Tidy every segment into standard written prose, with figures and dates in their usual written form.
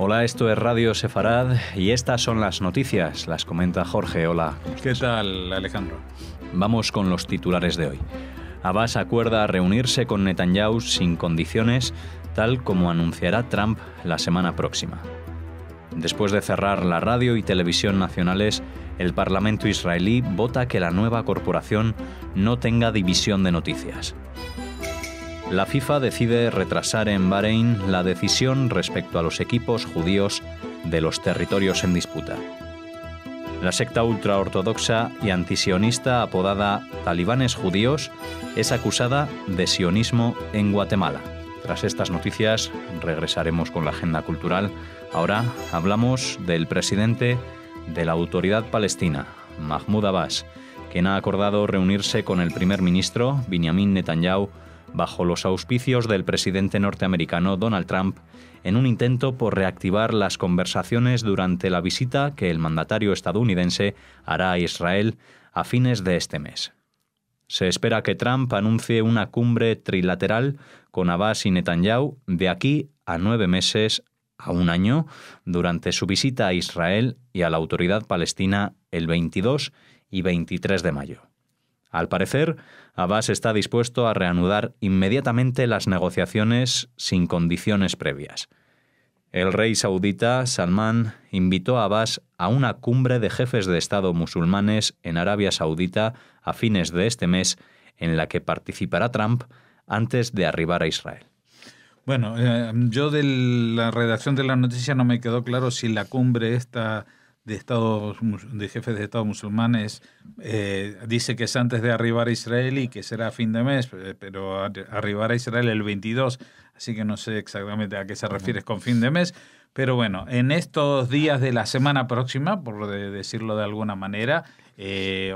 Hola, esto es Radio Sefarad y estas son las noticias. Las comenta Jorge. Hola. ¿Qué tal, Alejandro? Vamos con los titulares de hoy. Abbas acuerda reunirse con Netanyahu sin condiciones, tal como anunciará Trump la semana próxima. Después de cerrar la radio y televisión nacionales, el Parlamento israelí vota que la nueva corporación no tenga división de noticias. La FIFA decide retrasar en Bahrein la decisión respecto a los equipos judíos de los territorios en disputa. La secta ultraortodoxa y antisionista apodada Talibanes Judíos es acusada de sionismo en Guatemala. Tras estas noticias regresaremos con la agenda cultural. Ahora hablamos del presidente de la Autoridad Palestina, Mahmoud Abbas, quien ha acordado reunirse con el primer ministro, Benjamin Netanyahu, bajo los auspicios del presidente norteamericano Donald Trump, en un intento por reactivar las conversaciones durante la visita que el mandatario estadounidense hará a Israel a fines de este mes. Se espera que Trump anuncie una cumbre trilateral con Abbas y Netanyahu de aquí a 9 meses a un año durante su visita a Israel y a la Autoridad Palestina el 22 y 23 de mayo. Al parecer, Abbas está dispuesto a reanudar inmediatamente las negociaciones sin condiciones previas. El rey saudita Salmán invitó a Abbas a una cumbre de jefes de Estado musulmanes en Arabia Saudita a fines de este mes, en la que participará Trump antes de arribar a Israel. Bueno, yo de la redacción de la noticia no me quedó claro si la cumbre esta de jefes de Estado musulmanes dice que es antes de arribar a Israel y que será a fin de mes, pero arribar a Israel el 22, así que no sé exactamente a qué se refiere con fin de mes, pero bueno, en estos días de la semana próxima, por decirlo de alguna manera,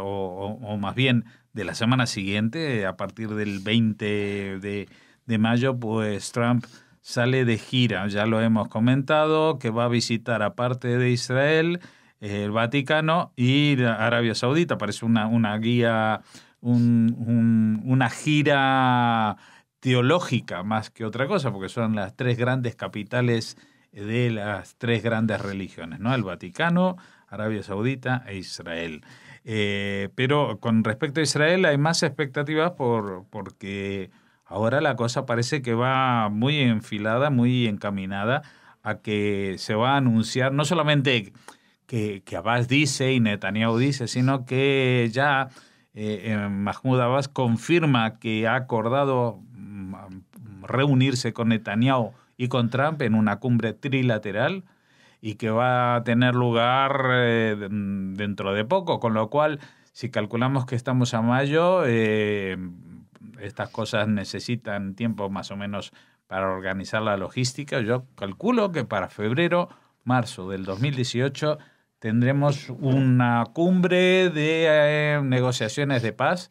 o más bien de la semana siguiente, a partir del 20 de mayo, pues Trump sale de gira, ya lo hemos comentado, que va a visitar aparte de Israel, el Vaticano y Arabia Saudita. Parece una guía, una gira teológica más que otra cosa, porque son las tres grandes capitales de las tres grandes religiones, ¿no? El Vaticano, Arabia Saudita e Israel. Pero con respecto a Israel hay más expectativas porque ahora la cosa parece que va muy enfilada, muy encaminada a que se va a anunciar, no solamente que Abbas dice y Netanyahu dice, sino que ya Mahmoud Abbas confirma que ha acordado reunirse con Netanyahu y con Trump en una cumbre trilateral y que va a tener lugar dentro de poco, con lo cual, si calculamos que estamos a mayo, estas cosas necesitan tiempo más o menos para organizar la logística. Yo calculo que para febrero, marzo del 2018 tendremos una cumbre de negociaciones de paz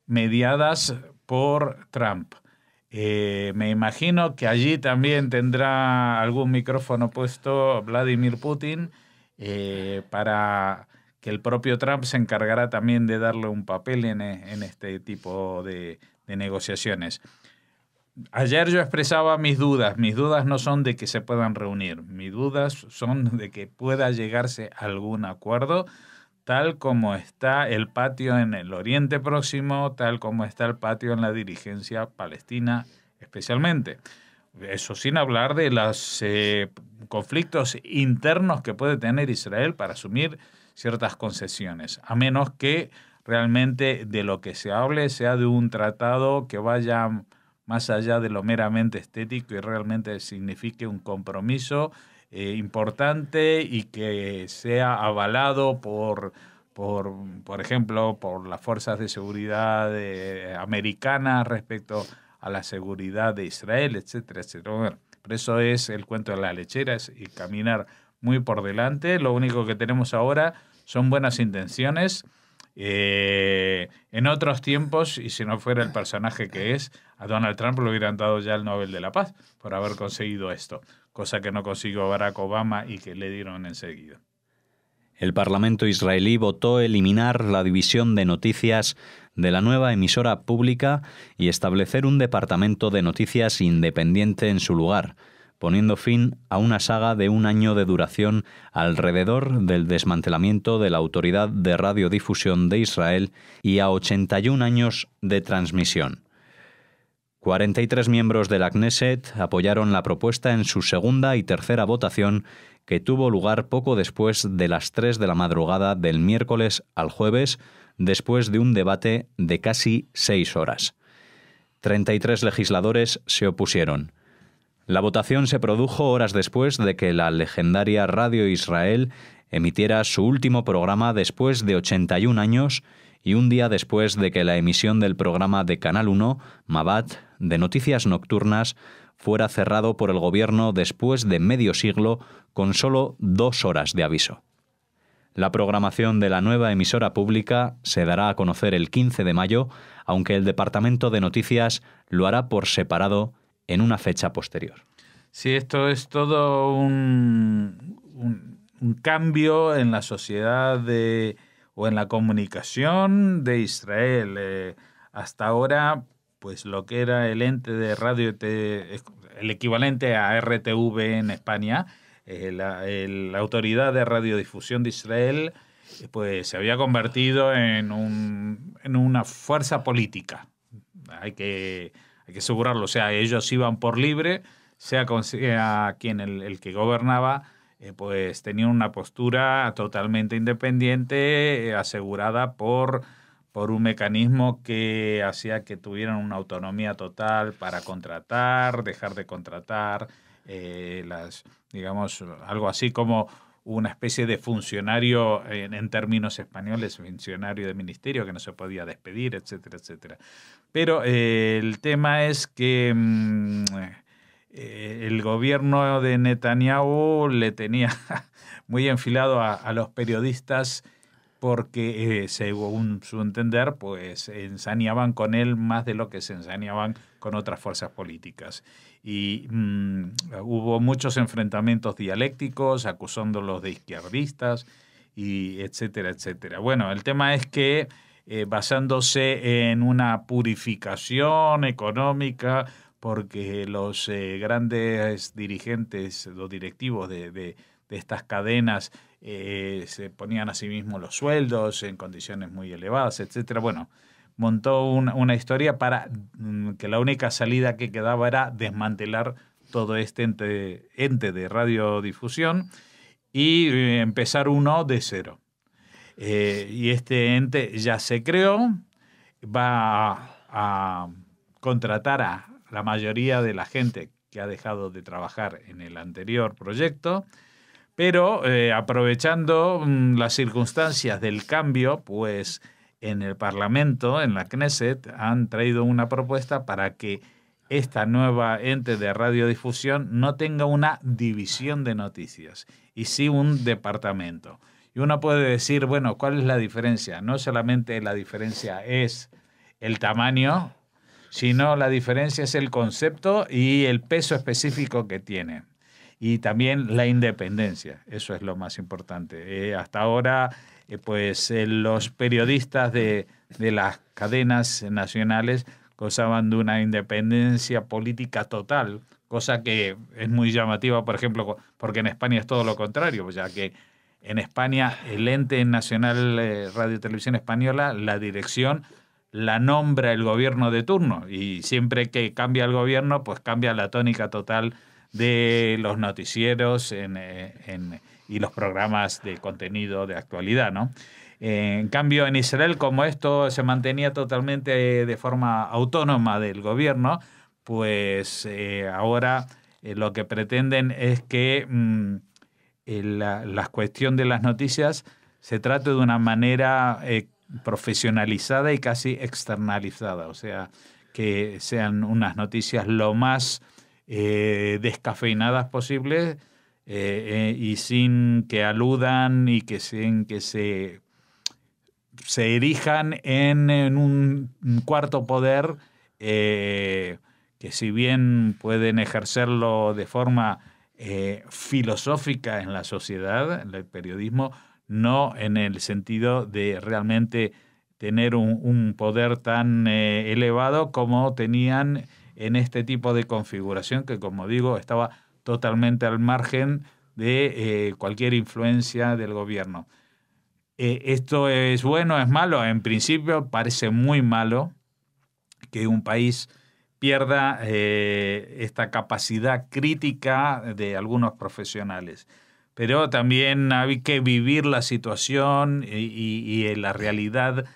mediadas por Trump. Me imagino que allí también tendrá algún micrófono puesto Vladimir Putin para que el propio Trump se encargará también de darle un papel en este tipo de negociaciones. Ayer yo expresaba mis dudas no son de que se puedan reunir, mis dudas son de que pueda llegarse a algún acuerdo, tal como está el patio en el Oriente Próximo, tal como está el patio en la dirigencia palestina especialmente. Eso sin hablar de los conflictos internos que puede tener Israel para asumir ciertas concesiones, a menos que realmente de lo que se hable sea de un tratado que vaya más allá de lo meramente estético y realmente signifique un compromiso importante y que sea avalado por ejemplo, por las fuerzas de seguridad americanas respecto a la seguridad de Israel, etcétera, etcétera. Bueno, por eso es el cuento de la lechera, es caminar muy por delante. Lo único que tenemos ahora son buenas intenciones. En otros tiempos, y si no fuera el personaje que es, a Donald Trump le hubieran dado ya el Nobel de la Paz por haber conseguido esto, cosa que no consiguió Barack Obama y que le dieron enseguida. El Parlamento israelí votó eliminar la división de noticias de la nueva emisora pública y establecer un departamento de noticias independiente en su lugar, poniendo fin a una saga de 1 año de duración alrededor del desmantelamiento de la Autoridad de Radiodifusión de Israel y a 81 años de transmisión. 43 miembros de la Knesset apoyaron la propuesta en su segunda y tercera votación, que tuvo lugar poco después de las 3 de la madrugada del miércoles al jueves, después de un debate de casi 6 horas. 33 legisladores se opusieron. La votación se produjo horas después de que la legendaria Radio Israel emitiera su último programa después de 81 años y un día después de que la emisión del programa de Canal 1, Mabat, de noticias nocturnas, fuera cerrado por el gobierno después de medio siglo con solo 2 horas de aviso. La programación de la nueva emisora pública se dará a conocer el 15 de mayo, aunque el Departamento de Noticias lo hará por separado en una fecha posterior. Sí, esto es todo un cambio en la sociedad o en la comunicación de Israel. Hasta ahora, pues lo que era el ente de radio, el equivalente a RTV en España, la Autoridad de Radiodifusión de Israel, pues se había convertido en una fuerza política. Hay que asegurarlo. O sea, ellos iban por libre, sea quien el que gobernaba, pues tenían una postura totalmente independiente, asegurada por un mecanismo que hacía que tuvieran una autonomía total para contratar, dejar de contratar, digamos, algo así como una especie de funcionario, en términos españoles, funcionario de ministerio que no se podía despedir, etcétera, etcétera. Pero el tema es que el gobierno de Netanyahu le tenía muy enfilado a los periodistas porque, según su entender, pues se ensañaban con él más de lo que se ensañaban con otras fuerzas políticas. Y hubo muchos enfrentamientos dialécticos, acusándolos de izquierdistas, y etcétera, etcétera. Bueno, el tema es que, basándose en una purificación económica, porque los grandes dirigentes, los directivos de estas cadenas se ponían a sí mismos los sueldos en condiciones muy elevadas, etcétera. Bueno, montó una historia para que la única salida que quedaba era desmantelar todo este ente de radiodifusión y empezar uno de cero. Y este ente ya se creó, va a contratar a la mayoría de la gente que ha dejado de trabajar en el anterior proyecto, pero aprovechando las circunstancias del cambio, pues en el Parlamento, en la Knesset, han traído una propuesta para que esta nueva ente de radiodifusión no tenga una división de noticias, y sí un departamento. Y uno puede decir, bueno, ¿cuál es la diferencia? No solamente la diferencia es el tamaño, sino la diferencia es el concepto y el peso específico que tiene. Y también la independencia, eso es lo más importante. Hasta ahora, pues los periodistas de las cadenas nacionales gozaban de una independencia política total, cosa que es muy llamativa, por ejemplo, porque en España es todo lo contrario, ya que en España el ente nacional Radio y Televisión Española, la dirección la nombra el gobierno de turno, y siempre que cambia el gobierno, pues cambia la tónica total de los noticieros y los programas de contenido de actualidad, ¿no? En cambio, en Israel, como esto se mantenía totalmente de forma autónoma del gobierno, pues ahora lo que pretenden es que la cuestión de las noticias se trate de una manera profesionalizada y casi externalizada, o sea, que sean unas noticias lo más descafeinadas posibles y sin que aludan y sin que se erijan en un cuarto poder, que si bien pueden ejercerlo de forma filosófica en la sociedad, en el periodismo, no en el sentido de realmente tener un poder tan elevado como tenían en este tipo de configuración que, como digo, estaba totalmente al margen de cualquier influencia del gobierno. ¿Esto es bueno o es malo? En principio parece muy malo que un país pierda esta capacidad crítica de algunos profesionales. Pero también hay que vivir la situación y la realidad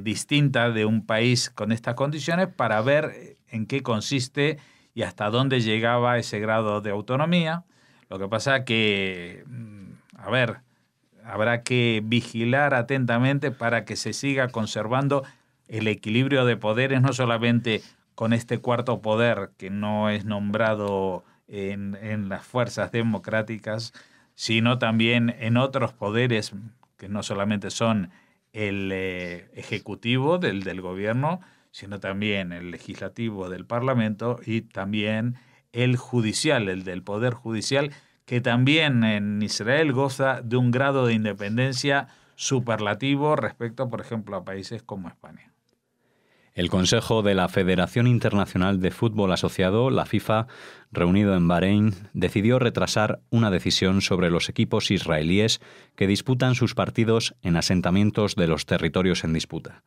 distinta de un país con estas condiciones para ver en qué consiste y hasta dónde llegaba ese grado de autonomía. Lo que pasa que, habrá que vigilar atentamente para que se siga conservando el equilibrio de poderes, no solamente con este cuarto poder que no es nombrado en las fuerzas democráticas, sino también en otros poderes que no solamente son el ejecutivo del gobierno, sino también el legislativo del Parlamento y también el judicial, el del Poder Judicial, que también en Israel goza de un grado de independencia superlativo respecto, por ejemplo, a países como España. El Consejo de la Federación Internacional de Fútbol Asociado, la FIFA, reunido en Bahrein, decidió retrasar una decisión sobre los equipos israelíes que disputan sus partidos en asentamientos de los territorios en disputa.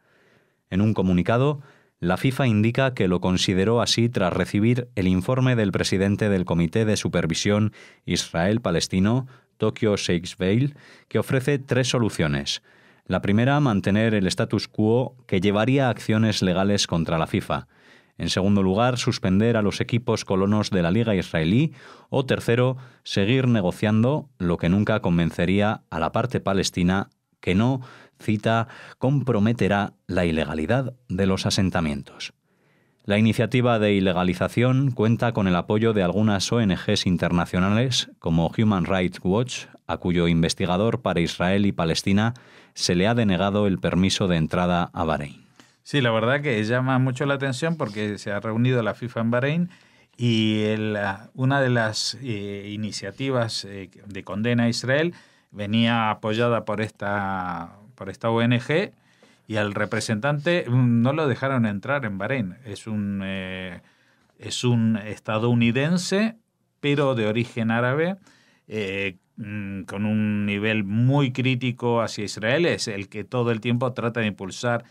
En un comunicado, la FIFA indica que lo consideró así tras recibir el informe del presidente del Comité de Supervisión Israel-Palestino, Tokyo Sheikhsveil, que ofrece 3 soluciones. La primera, mantener el status quo, que llevaría a acciones legales contra la FIFA. En segundo lugar, suspender a los equipos colonos de la Liga Israelí. O tercero, seguir negociando, lo que nunca convencería a la parte palestina, que no, cita, comprometerá la ilegalidad de los asentamientos. La iniciativa de ilegalización cuenta con el apoyo de algunas ONGs internacionales como Human Rights Watch, a cuyo investigador para Israel y Palestina se le ha denegado el permiso de entrada a Bahrein. Sí, la verdad que llama mucho la atención porque se ha reunido la FIFA en Bahrein y una de las iniciativas de condena a Israel venía apoyada por esta ONG y al representante no lo dejaron entrar en Bahrein. Es un estadounidense, pero de origen árabe, con un nivel muy crítico hacia Israel. Es el que todo el tiempo trata de impulsar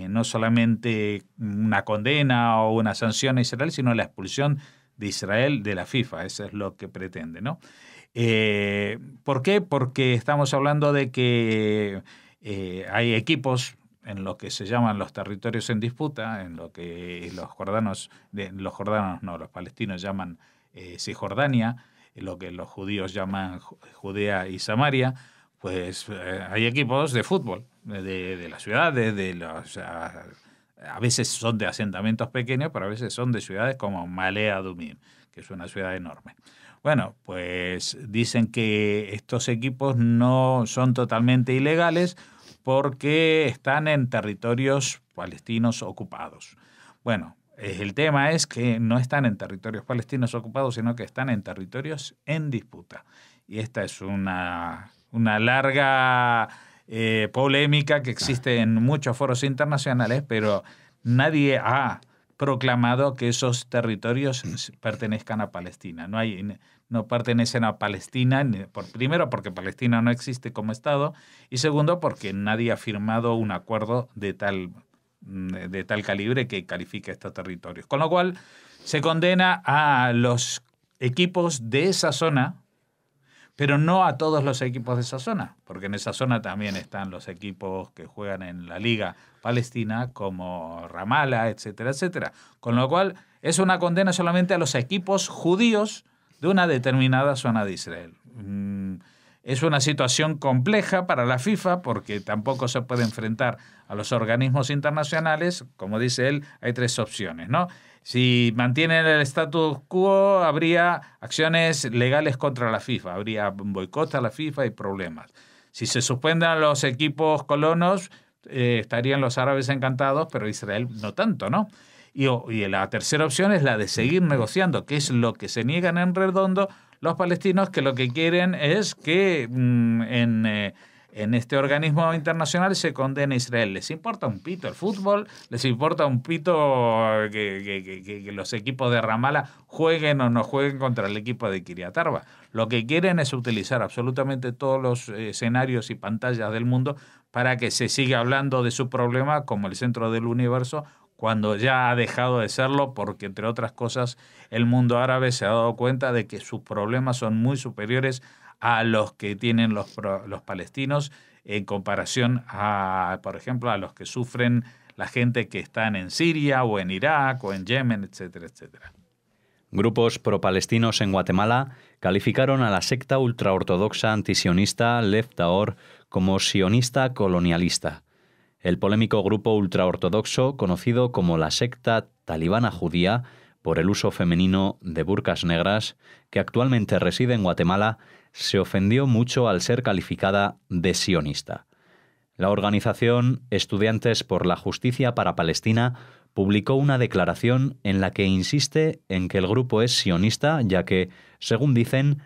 no solamente una condena o una sanción a Israel, sino la expulsión de Israel de la FIFA. Eso es lo que pretende, ¿no? ¿Por qué? Porque estamos hablando de que hay equipos en lo que se llaman los territorios en disputa, en lo que los palestinos llaman Cisjordania, en lo que los judíos llaman Judea y Samaria. Pues hay equipos de fútbol de las ciudades, a veces son de asentamientos pequeños, pero a veces son de ciudades como Ma'ale Adumim, que es una ciudad enorme. Bueno, pues dicen que estos equipos no son totalmente ilegales porque están en territorios palestinos ocupados. Bueno, el tema es que no están en territorios palestinos ocupados, sino que están en territorios en disputa. Y esta es una larga polémica que existe en muchos foros internacionales, pero nadie ha proclamado que esos territorios pertenezcan a Palestina. No pertenecen a Palestina, primero porque Palestina no existe como Estado y segundo porque nadie ha firmado un acuerdo de tal calibre que califique estos territorios. Con lo cual se condena a los equipos de esa zona, pero no a todos los equipos de esa zona, porque en esa zona también están los equipos que juegan en la Liga Palestina, como Ramallah, etcétera, etcétera. Con lo cual es una condena solamente a los equipos judíos de una determinada zona de Israel. Es una situación compleja para la FIFA porque tampoco se puede enfrentar a los organismos internacionales. Como dice él, hay 3 opciones, ¿no? Si mantienen el status quo, habría acciones legales contra la FIFA, habría boicot a la FIFA y problemas. Si se suspenden los equipos colonos, estarían los árabes encantados, pero Israel no tanto, ¿no? Y la tercera opción es la de seguir negociando, que es lo que se niegan en redondo los palestinos, que lo que quieren es que en en este organismo internacional se condena a Israel. ¿Les importa un pito el fútbol? ¿Les importa un pito que los equipos de Ramallah jueguen o no jueguen contra el equipo de Kiryat Arba? Lo que quieren es utilizar absolutamente todos los escenarios y pantallas del mundo para que se siga hablando de su problema como el centro del universo, cuando ya ha dejado de serlo, porque entre otras cosas el mundo árabe se ha dado cuenta de que sus problemas son muy superiores a los que tienen los palestinos en comparación a, por ejemplo, a los que sufren la gente que están en Siria o en Irak o en Yemen, etcétera, etcétera. Grupos pro-palestinos en Guatemala calificaron a la secta ultraortodoxa antisionista Lev Tahor como sionista colonialista. El polémico grupo ultraortodoxo, conocido como la secta talibana judía, por el uso femenino de burkas negras, que actualmente reside en Guatemala, se ofendió mucho al ser calificada de sionista. La organización Estudiantes por la Justicia para Palestina publicó una declaración en la que insiste en que el grupo es sionista, ya que, según dicen,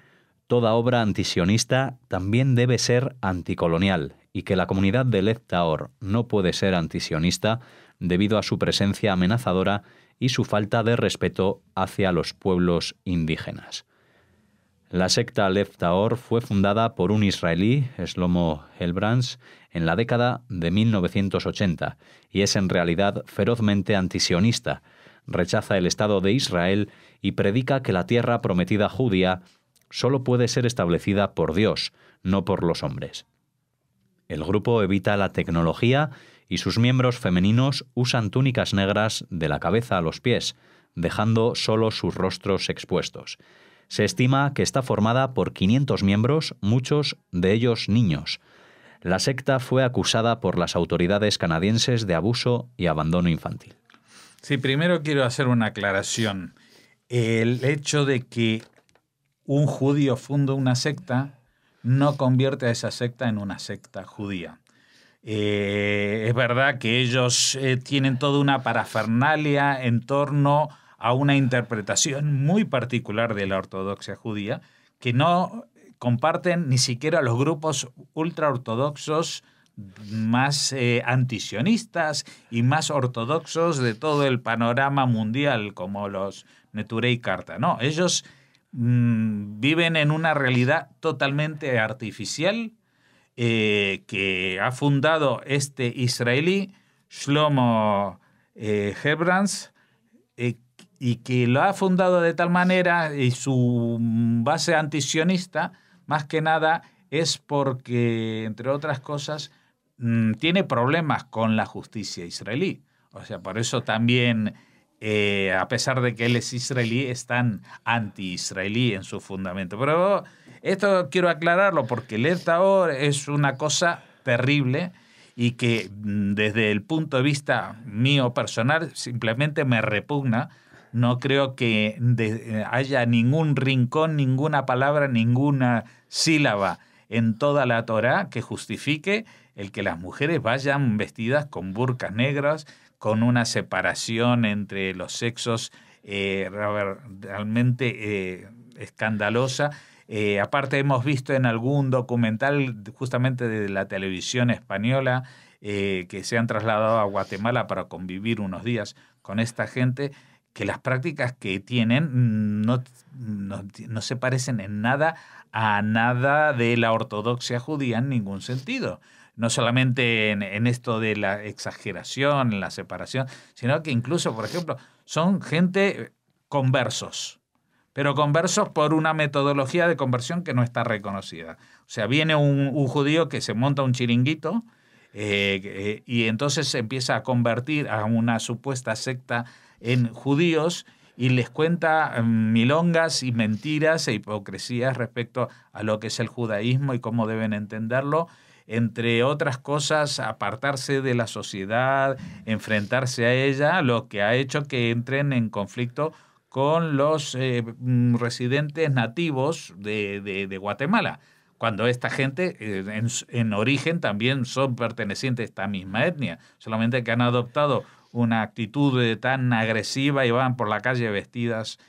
toda obra antisionista también debe ser anticolonial, y que la comunidad de Lev Tahor no puede ser antisionista debido a su presencia amenazadora y su falta de respeto hacia los pueblos indígenas. La secta Lev Tahor fue fundada por un israelí, Shlomo Helbrans, en la década de 1980 y es en realidad ferozmente antisionista, rechaza el Estado de Israel y predica que la tierra prometida judía solo puede ser establecida por Dios, no por los hombres. El grupo evita la tecnología y sus miembros femeninos usan túnicas negras de la cabeza a los pies, dejando solo sus rostros expuestos. Se estima que está formada por 500 miembros, muchos de ellos niños. La secta fue acusada por las autoridades canadienses de abuso y abandono infantil. Sí, primero quiero hacer una aclaración. El hecho de que un judío funda una secta no convierte a esa secta en una secta judía. Es verdad que ellos tienen toda una parafernalia en torno a una interpretación muy particular de la ortodoxia judía que no comparten ni siquiera los grupos ultraortodoxos más antisionistas y más ortodoxos de todo el panorama mundial, como los Neturei Karta. No, ellos viven en una realidad totalmente artificial que ha fundado este israelí, Shlomo Helbrans, y que lo ha fundado de tal manera, y su base antisionista, más que nada, es porque, entre otras cosas, tiene problemas con la justicia israelí. O sea, por eso también, a pesar de que él es israelí, es tan anti-israelí en su fundamento. Pero esto quiero aclararlo porque Lev Tahor es una cosa terrible y que desde el punto de vista mío personal simplemente me repugna. No creo que haya ningún rincón, ninguna palabra, ninguna sílaba en toda la Torá que justifique el que las mujeres vayan vestidas con burkas negras, con una separación entre los sexos realmente escandalosa. Aparte hemos visto en algún documental justamente de la televisión española que se han trasladado a Guatemala para convivir unos días con esta gente, que las prácticas que tienen no se parecen en nada a nada de la ortodoxia judía en ningún sentido. No solamente en esto de la exageración, en la separación, sino que incluso, por ejemplo, son gente conversos, pero conversos por una metodología de conversión que no está reconocida. O sea, viene un judío que se monta un chiringuito y entonces se empieza a convertir a una supuesta secta en judíos y les cuenta milongas y mentiras e hipocresías respecto a lo que es el judaísmo y cómo deben entenderlo. Entre otras cosas, apartarse de la sociedad, enfrentarse a ella, lo que ha hecho que entren en conflicto con los residentes nativos de Guatemala, cuando esta gente en origen también son pertenecientes a esta misma etnia, solamente que han adoptado una actitud tan agresiva y van por la calle vestidas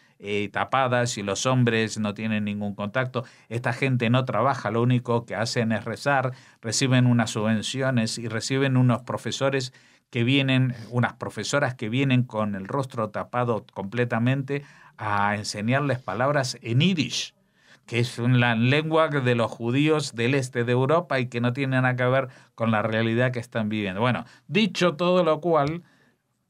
tapadas y los hombres no tienen ningún contacto. Esta gente no trabaja, lo único que hacen es rezar, reciben unas subvenciones y reciben unos profesores que vienen, unas profesoras que vienen con el rostro tapado completamente a enseñarles palabras en yiddish, que es la lengua de los judíos del este de Europa y que no tiene nada que ver con la realidad que están viviendo. Bueno, dicho todo lo cual,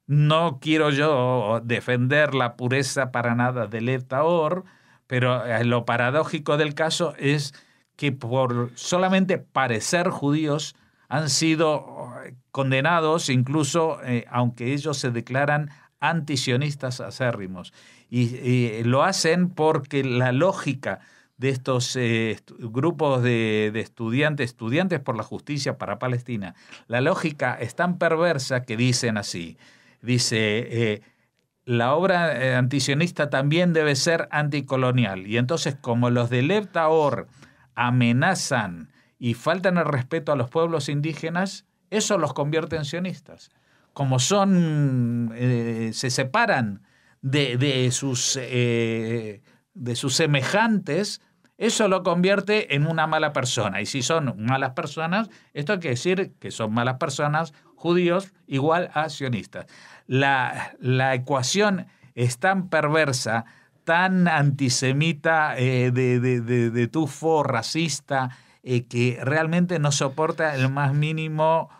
no quiero yo defender la pureza para nada del Lev Tahor, pero lo paradójico del caso es que por solamente parecer judíos han sido condenados, incluso aunque ellos se declaran antisionistas acérrimos. Y lo hacen porque la lógica de estos grupos de estudiantes por la justicia para Palestina, la lógica es tan perversa que dicen así, la obra antisionista también debe ser anticolonial. Y entonces, como los de Lev Tahor amenazan y faltan el respeto a los pueblos indígenas, eso los convierte en sionistas. Como se separan de sus semejantes, eso lo convierte en una mala persona. Y si son malas personas, esto quiere decir que son malas personas, judíos igual a sionistas. La ecuación es tan perversa, tan antisemita, de tufo racista, que realmente no soporta el más mínimo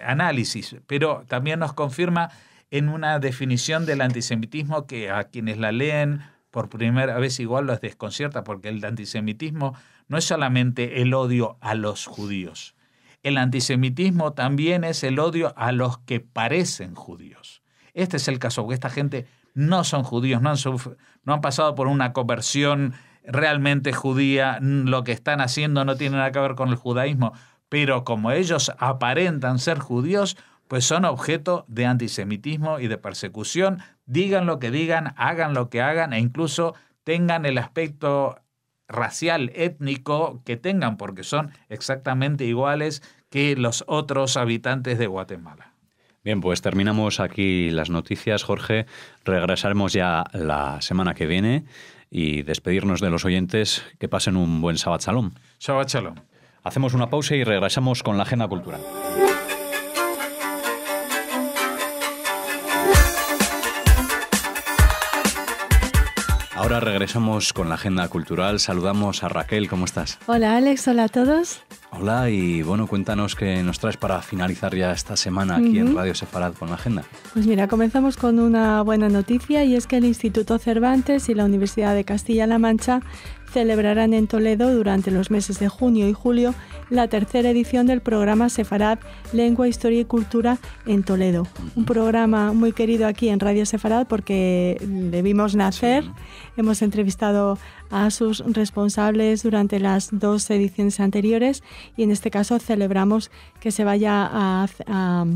análisis. Pero también nos confirma en una definición del antisemitismo que a quienes la leen por primera vez igual los desconcierta, porque el antisemitismo no es solamente el odio a los judíos. El antisemitismo también es el odio a los que parecen judíos. Este es el caso, porque esta gente no son judíos, no han pasado por una conversión realmente judía, lo que están haciendo no tiene nada que ver con el judaísmo, pero como ellos aparentan ser judíos, pues son objeto de antisemitismo y de persecución, digan lo que digan, hagan lo que hagan e incluso tengan el aspecto racial, étnico que tengan, porque son exactamente iguales que los otros habitantes de Guatemala. Bien, pues terminamos aquí las noticias, Jorge. Regresaremos ya la semana que viene y despedirnos de los oyentes. Que pasen un buen Shabbat Shalom. Shabbat Shalom. Hacemos una pausa y regresamos con la agenda cultural. Ahora regresamos con la agenda cultural. Saludamos a Raquel, ¿cómo estás? Hola Alex, hola a todos. Hola, y bueno, cuéntanos qué nos traes para finalizar ya esta semana aquí en Radio Sefarad con la agenda. Pues mira, comenzamos con una buena noticia y es que el Instituto Cervantes y la Universidad de Castilla-La Mancha celebrarán en Toledo durante los meses de junio y julio la tercera edición del programa Sefarad Lengua, Historia y Cultura en Toledo. Un programa muy querido aquí en Radio Sefarad porque le vimos nacer. Sí. Hemos entrevistado a sus responsables durante las 2 ediciones anteriores y en este caso celebramos que se vaya a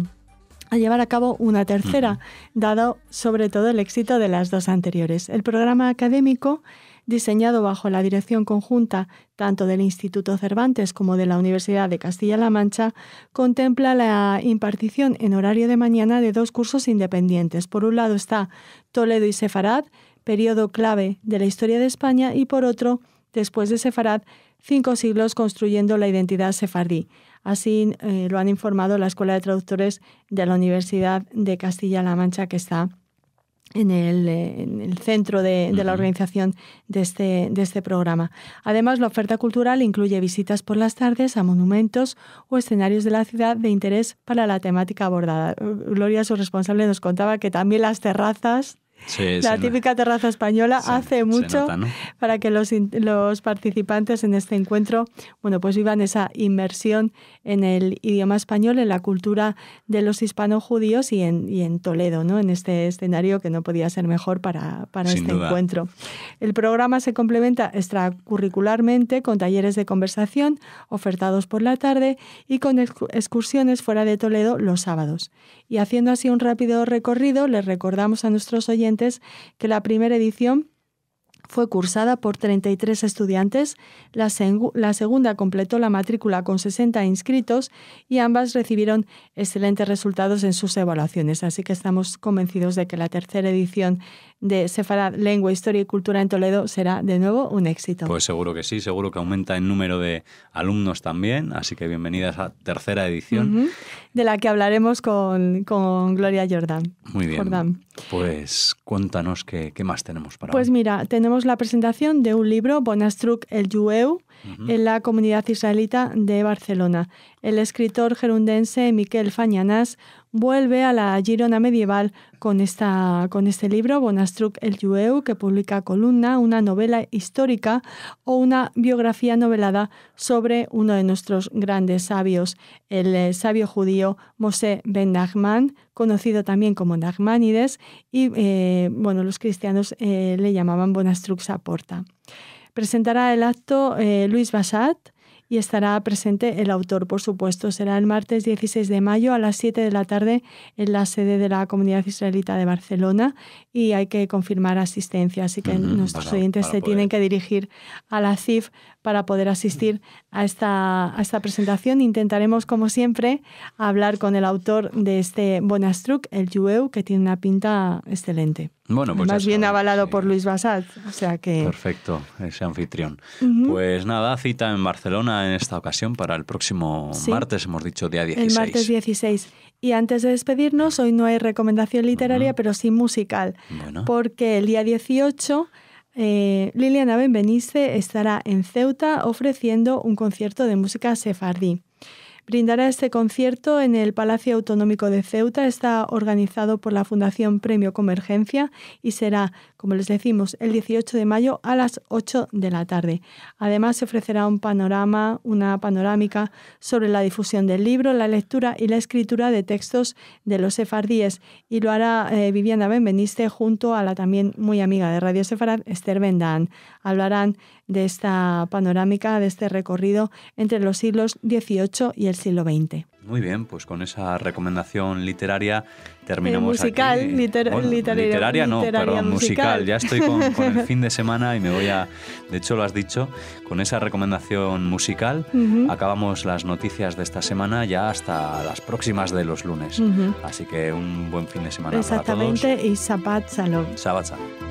llevar a cabo una tercera, dado sobre todo el éxito de las 2 anteriores. El programa académico, diseñado bajo la dirección conjunta tanto del Instituto Cervantes como de la Universidad de Castilla-La Mancha, contempla la impartición en horario de mañana de 2 cursos independientes. Por un lado está Toledo y Sefarad, periodo clave de la historia de España, y por otro, después de Sefarad, 5 siglos construyendo la identidad sefardí. Así lo han informado la Escuela de Traductores de la Universidad de Castilla-La Mancha, que está en el centro de la organización de este programa. Además, la oferta cultural incluye visitas por las tardes a monumentos o escenarios de la ciudad de interés para la temática abordada. Gloria, su responsable, nos contaba que también las terrazas, la típica terraza española, hace mucho nota, ¿no?, para que los participantes en este encuentro, bueno, pues vivan esa inmersión en el idioma español, en la cultura de los hispano-judíos y en Toledo, ¿no?, en este escenario que no podía ser mejor para este encuentro. El programa se complementa extracurricularmente con talleres de conversación ofertados por la tarde y con excursiones fuera de Toledo los sábados. Y haciendo así un rápido recorrido, les recordamos a nuestros oyentes que la primera edición fue cursada por 33 estudiantes, la segunda completó la matrícula con 60 inscritos y ambas recibieron excelentes resultados en sus evaluaciones. Así que estamos convencidos de que la tercera edición de Sefarad, Lengua, Historia y Cultura en Toledo será de nuevo un éxito. Pues seguro que sí, seguro que aumenta el número de alumnos también, así que bienvenidas a tercera edición. De la que hablaremos con Gloria Jordán. Muy bien, Jordán. Pues cuéntanos qué más tenemos para Pues hoy. mira, tenemos la presentación de un libro, Bonastruc el Jueu, en la comunidad israelita de Barcelona. El escritor gerundense Miquel Fañanàs vuelve a la Girona medieval con este libro, Bonastruc el Jueu, que publica Columna, una novela histórica o una biografía novelada sobre uno de nuestros grandes sabios, el sabio judío Moshe ben Nachman, conocido también como Nachmanides, y los cristianos le llamaban Bonastruc Saporta. Presentará el acto Luis Bassat y estará presente el autor, por supuesto. Será el martes 16 de mayo a las 7 de la tarde en la sede de la Comunidad Israelita de Barcelona y hay que confirmar asistencia. Así que nuestros oyentes se tienen que dirigir a la CIF para poder asistir a esta presentación. Intentaremos, como siempre, hablar con el autor de este Bonastruc, el Jueu, que tiene una pinta excelente. Bueno, pues más bien avalado sí, por Luis Bassat, o sea que... Perfecto, ese anfitrión. Pues nada, cita en Barcelona en esta ocasión para el próximo martes, hemos dicho día 16. El martes 16. Y antes de despedirnos, hoy no hay recomendación literaria, pero sí musical, porque el día 18... Liliana Benveniste estará en Ceuta ofreciendo un concierto de música sefardí. Brindará este concierto en el Palacio Autonómico de Ceuta. Está organizado por la Fundación Premio Convergencia y será, como les decimos, el 18 de mayo a las 8 de la tarde. Además, se ofrecerá una panorámica sobre la difusión del libro, la lectura y la escritura de textos de los sefardíes. Y lo hará Viviana Benveniste junto a la también muy amiga de Radio Sefarad, Esther Ben-Dan. Hablarán de esta panorámica, de este recorrido entre los siglos XVIII y el siglo XX. Muy bien, pues con esa recomendación literaria terminamos musical, aquí. Literaria musical. Ya estoy con el fin de semana y me voy a... De hecho, lo has dicho, con esa recomendación musical acabamos las noticias de esta semana ya hasta las próximas de los lunes. Así que un buen fin de semana para todos. Exactamente, y Shabbat Shalom. Shabbat Shalom.